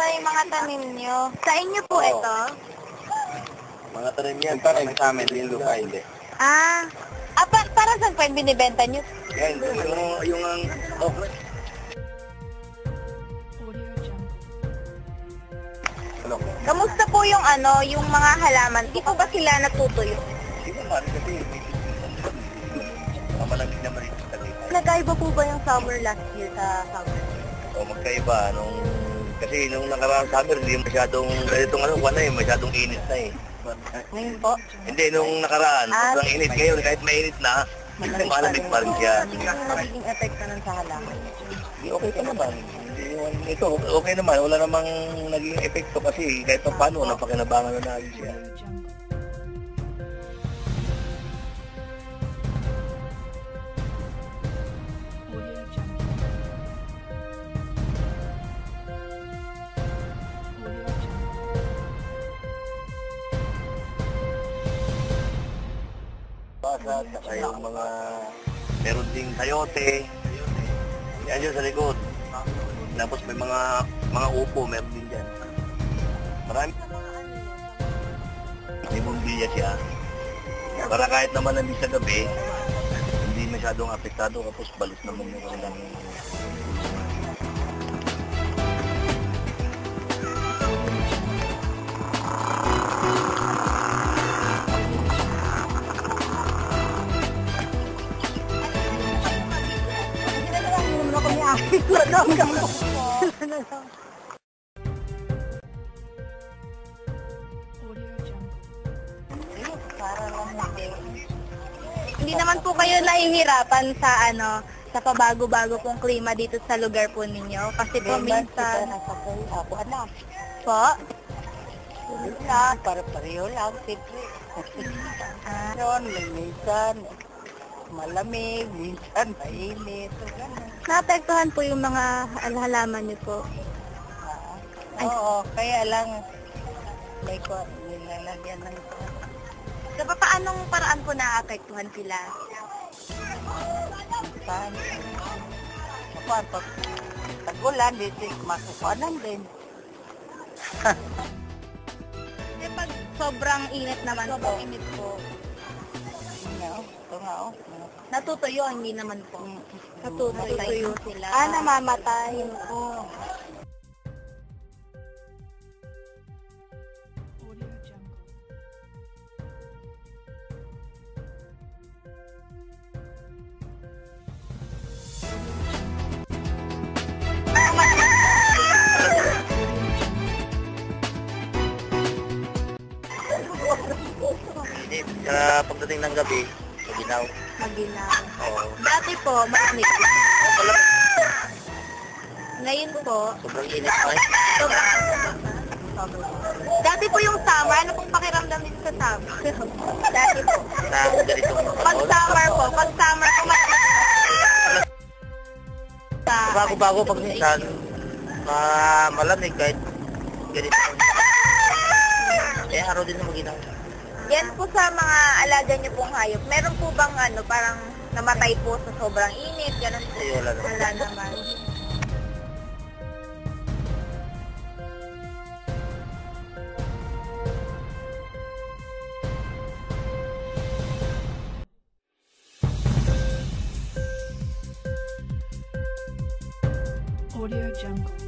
pala yung mga tanim nyo. Sa inyo po Oo. ito? Mga tanim yan, para may sa amin, yung lupa, hindi. Para saan po yung binibenta nyo? Yan, yung okra. Ano? Kamusta po yung yung mga halaman? Di po ba sila natutuyo? Hindi naman, kasi mamalagig naman ito sa talim. Nagkaiba po ba yung summer last year sa summer? O magkaiba, kasi nung nakaraang summer, hindi masyadong, ganitong masyadong init na eh. Ngayon po? Hindi, nung nakaraan, sobrang init. Ngayon, kahit mainit na, malamig pa rin siya. Hindi yung nagiging epekto nun sa halaman. Hindi, okay pa naman. Ito, okay naman. Wala namang naging epekto kasi kahit pa paano, napakinabangan na natin siya. Pasat, saka yung mga meron ding sayote. Yan yun sa likod. Tapos may mga upo, meron din dyan. Marami. May bumbilya siya. Para kahit naman nandun sa gabi, hindi masyadong apektado tapos balis naman yung kanilang. Hindi naman po kayo nahihirapan sa sa pabago-bago pong klima dito sa lugar po ninyo kasi po minsan Ako anak. po Para pareho lang, simple. Noon, minsan malamig, minsan mainit. So, ganun. naapektuhan po yung mga halaman niyo po. Ay. Oo, kaya lang may nilalagyan ng So, paanong paraan po naapektuhan sila? pan. Pag tagulan, dito masukuanan din. Eh, pag sobrang init naman po, Ito nga, oh. natutuyo, hindi naman po. Natutuyo sila. Namamatay. Oo. Hindi, pagdating ng gabi, maginaw. Maginaw. Oo. Dati po, malamig. Ngayon po, Sobrang init pa eh. dati po yung summer, ano pong pakiramdam dito sa summer? Dati po. Sa ganitong Pag summer po, bago-bago pag minsan, malamig kahit ganito. Kaya araw din na maginaw. Yan po sa mga alaga niyo pong hayop. Meron po bang parang namatay po sa sobrang init? Ganun po. Ay, wala naman. Wala naman. Audio Jungle.